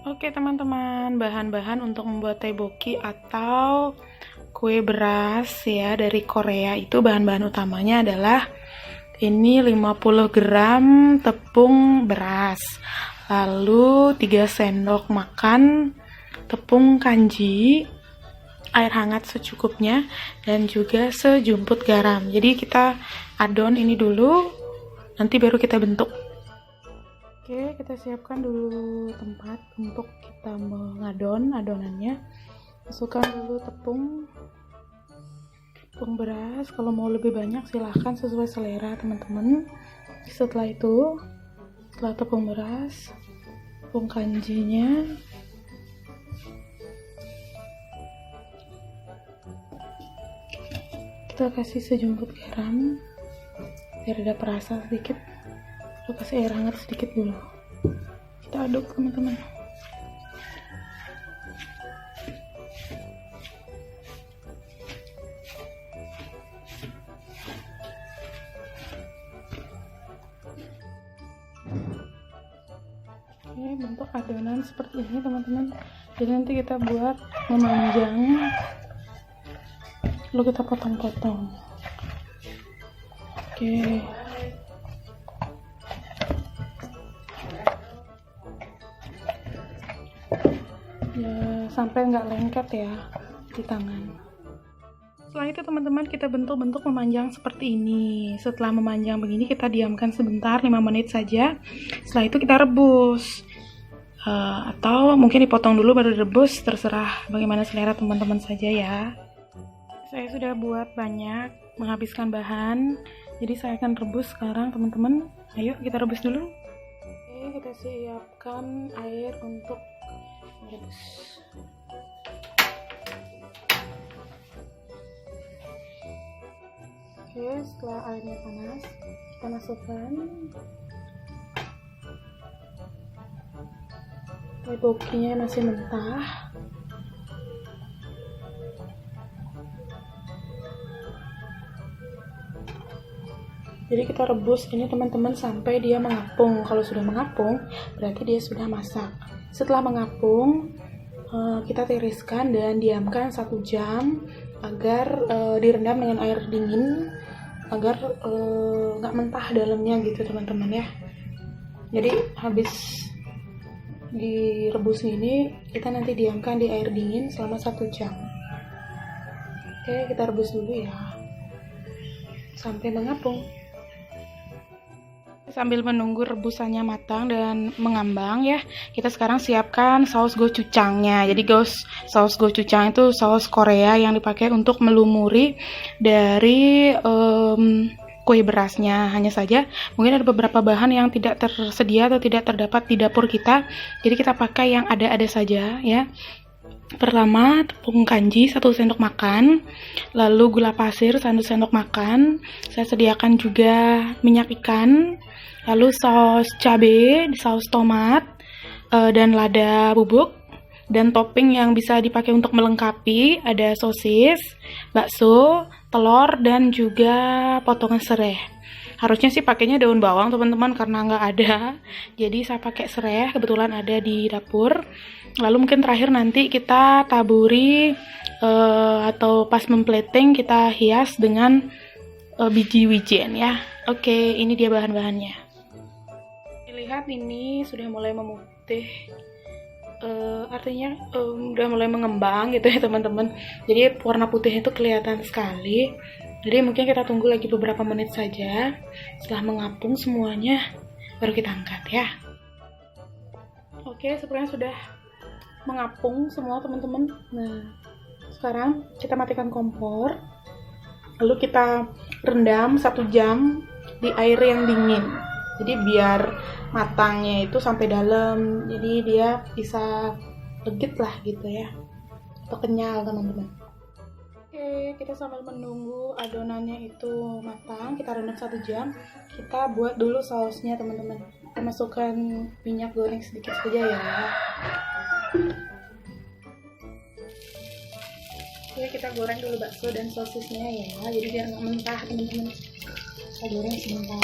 Oke teman-teman, bahan-bahan untuk membuat tteokbokki atau kue beras ya dari Korea itu bahan-bahan utamanya adalah ini 50 gram tepung beras, lalu 3 sendok makan tepung kanji, air hangat secukupnya, dan juga sejumput garam. Jadi kita adon ini dulu, nanti baru kita bentuk. Oke, kita siapkan dulu tempat untuk kita mengadon adonannya. Masukkan dulu tepung beras. Kalau mau lebih banyak silahkan sesuai selera teman-teman. Setelah itu, setelah tepung beras, tepung kanjinya, kita kasih sejumput garam biar ada perasa sedikit. Kita kasih air hangat sedikit dulu, kita aduk teman-teman. Oke, bentuk adonan seperti ini teman-teman. Jadi nanti kita buat memanjang, lalu kita potong-potong. Oke, ya sampai nggak lengket ya di tangan. Setelah itu teman-teman kita bentuk-bentuk memanjang seperti ini. Setelah memanjang begini kita diamkan sebentar 5 menit saja. Setelah itu kita rebus atau mungkin dipotong dulu baru direbus, terserah bagaimana selera teman-teman saja ya. Saya sudah buat banyak, menghabiskan bahan, jadi saya akan rebus sekarang teman-teman. Ayo kita rebus dulu. Oke, kita siapkan air untuk rebus. Oke, setelah airnya panas, kita masukkan tteokbokkinya masih mentah. Jadi kita rebus ini teman-teman sampai dia mengapung. Kalau sudah mengapung, berarti dia sudah masak. Setelah mengapung, kita tiriskan dan diamkan 1 jam agar direndam dengan air dingin agar nggak mentah dalamnya gitu teman-teman ya. Jadi habis direbus ini kita nanti diamkan di air dingin selama 1 jam. Oke, kita rebus dulu ya sampai mengapung. Sambil menunggu rebusannya matang dan mengambang ya, kita sekarang siapkan saus gochujangnya. Jadi saus gochujang itu saus Korea yang dipakai untuk melumuri dari kue berasnya. Hanya saja mungkin ada beberapa bahan yang tidak tersedia atau tidak terdapat di dapur kita, jadi kita pakai yang ada-ada saja ya. Pertama, tepung kanji 1 sendok makan, lalu gula pasir 1 sendok makan. Saya sediakan juga minyak ikan, lalu saus cabai, saus tomat, dan lada bubuk. Dan topping yang bisa dipakai untuk melengkapi ada sosis, bakso, telur, dan juga potongan serai. Harusnya sih pakainya daun bawang teman-teman, karena nggak ada, jadi saya pakai serai, kebetulan ada di dapur. Lalu mungkin terakhir nanti kita taburi atau pas memplating kita hias dengan biji wijen ya. Oke, ini dia bahan-bahannya. Lihat ini sudah mulai memutih, artinya udah mulai mengembang gitu ya teman-teman. Jadi warna putihnya itu kelihatan sekali. Jadi mungkin kita tunggu lagi beberapa menit saja. Setelah mengapung semuanya, baru kita angkat ya. Oke, sepertinya sudah mengapung semua teman-teman. Nah, sekarang kita matikan kompor. Lalu kita rendam 1 jam di air yang dingin. Jadi biar matangnya itu sampai dalam. Jadi dia bisa legit lah gitu ya. Atau kenyal teman-teman. Oke, kita sambil menunggu adonannya itu matang, kita rendam 1 jam. Kita buat dulu sausnya teman-teman. Kita masukkan minyak goreng sedikit saja ya. Oke, kita goreng dulu bakso dan sosisnya ya. Jadi biar nggak mentah teman-teman. Kita goreng sebentar.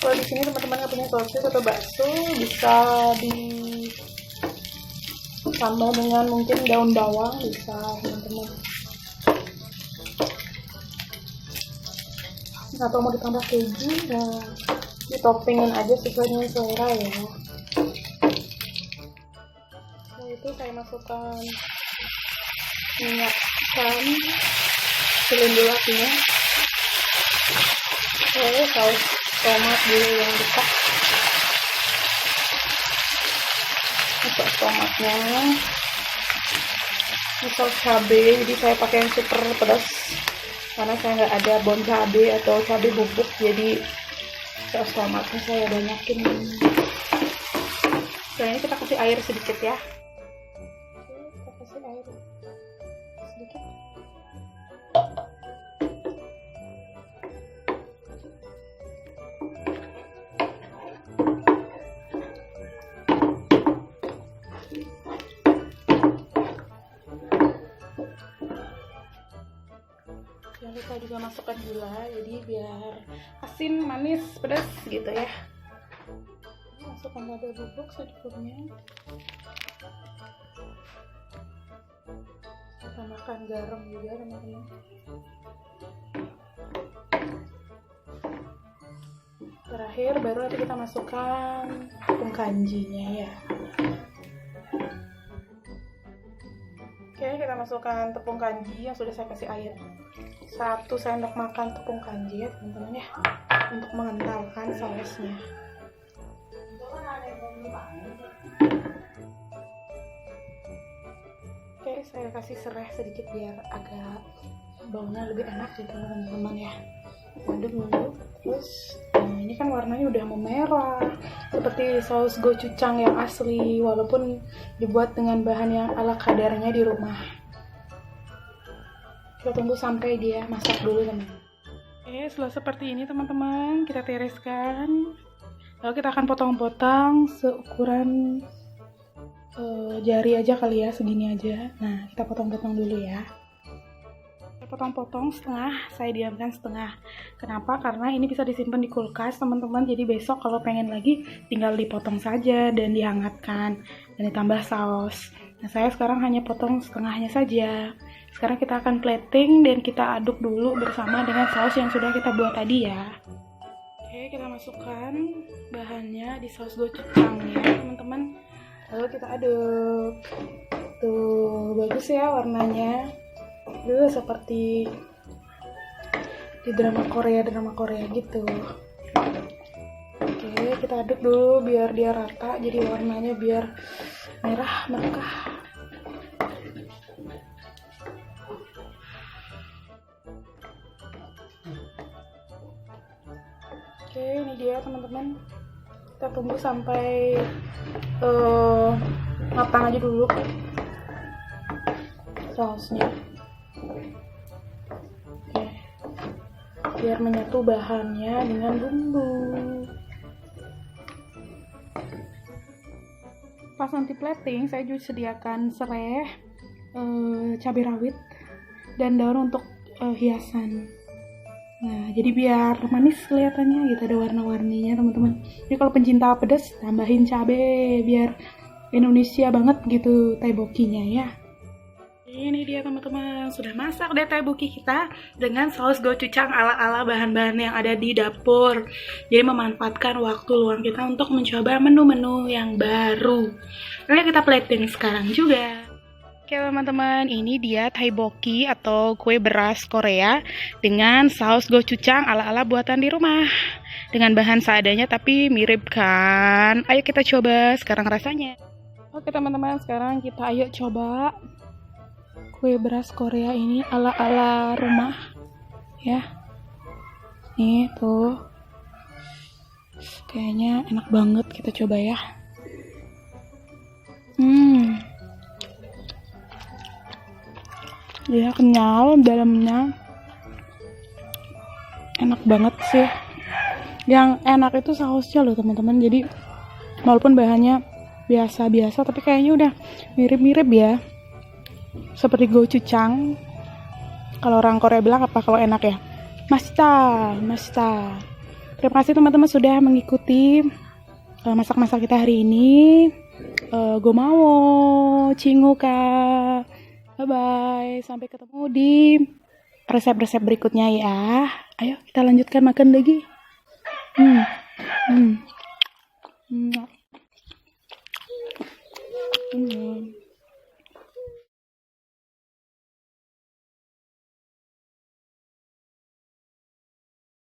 Kalau di sini teman-teman nggak punya sosis atau bakso, bisa ditambah dengan mungkin daun bawang, bisa teman-teman. Atau mau ditambah keju, nah ditopingin aja sesuai dengan selera ya. Nah itu saya masukkan minyak ikan, kecilin dulu apinya. Oke, saus tomat dulu yang besar. Saus tomatnya, ini saus cabai, jadi saya pakai yang super pedas karena saya nggak ada bon cabai atau cabai bubuk, jadi saus tomatnya saya banyakin. Selanjutnya kita kasih air sedikit ya. Oke, kita kasih air sedikit. Jangan lupa juga masukkan gula, jadi biar asin, manis, pedas gitu ya. Masukkan lada bubuk secukupnya. Tambahkan garam juga teman-teman. Terakhir baru nanti kita masukkan tepung kanjinya ya. Oke, kita masukkan tepung kanji yang sudah saya kasih air. 1 sendok makan tepung kanji ya teman-teman ya, untuk mengentalkan sausnya. Oke, saya kasih serai sedikit biar agak baunya lebih enak gitu teman-teman ya. Aduk dulu. Terus ini kan warnanya udah memerah seperti saus gochujang yang asli, walaupun dibuat dengan bahan yang ala kadarnya di rumah. Kita tunggu sampai dia masak dulu teman-teman. Oke, setelah seperti ini teman-teman, kita tiriskan. Lalu kita akan potong-potong seukuran jari aja kali ya, segini aja. Nah, kita potong-potong dulu ya. Saya potong-potong setengah, saya diamkan setengah. Kenapa? Karena ini bisa disimpan di kulkas teman-teman. Jadi besok kalau pengen lagi tinggal dipotong saja dan dihangatkan dan ditambah saus. Nah, saya sekarang hanya potong setengahnya saja. Sekarang kita akan plating dan kita aduk dulu bersama dengan saus yang sudah kita buat tadi ya. Oke, kita masukkan bahannya di saus gochujangnya teman-teman. Lalu kita aduk. Tuh, bagus ya warnanya. Seperti di drama Korea gitu. Oke, kita aduk dulu biar dia rata, jadi warnanya biar merah merkah. Oke, ini dia teman-teman. Kita tunggu sampai matang aja dulu sausnya. Oke, biar menyatu bahannya dengan bumbu. Pas nanti plating, saya juga sediakan serai, cabai rawit, dan daun untuk hiasan. Nah, jadi biar manis kelihatannya gitu, ada warna-warninya teman-teman. Jadi kalau pencinta pedas, tambahin cabai biar Indonesia banget gitu tteokbokkinya ya. Ini dia teman-teman, sudah masak deh tteokbokki kita dengan saus gochujang ala-ala bahan-bahan yang ada di dapur. Jadi memanfaatkan waktu luang kita untuk mencoba menu-menu yang baru. Lalu kita plating sekarang juga. Oke teman-teman, ini dia tteokbokki atau kue beras Korea dengan saus gochujang ala-ala buatan di rumah. Dengan bahan seadanya tapi mirip kan? Ayo kita coba sekarang rasanya. Oke teman-teman, sekarang kita ayo coba kue beras Korea ini ala-ala rumah ya. Nih tuh, kayaknya enak banget, kita coba ya. Dia kenyal, dalamnya enak banget sih. Yang enak itu sausnya loh teman-teman. Jadi walaupun bahannya biasa-biasa, tapi kayaknya udah mirip-mirip ya, seperti gochujang. Kalau orang Korea bilang apa kalau enak ya? Masta. Terima kasih teman-teman sudah mengikuti masak-masak kita hari ini. Gue mau cinguka. Bye-bye. Sampai ketemu di resep-resep berikutnya ya. Ayo kita lanjutkan makan lagi. Hmm.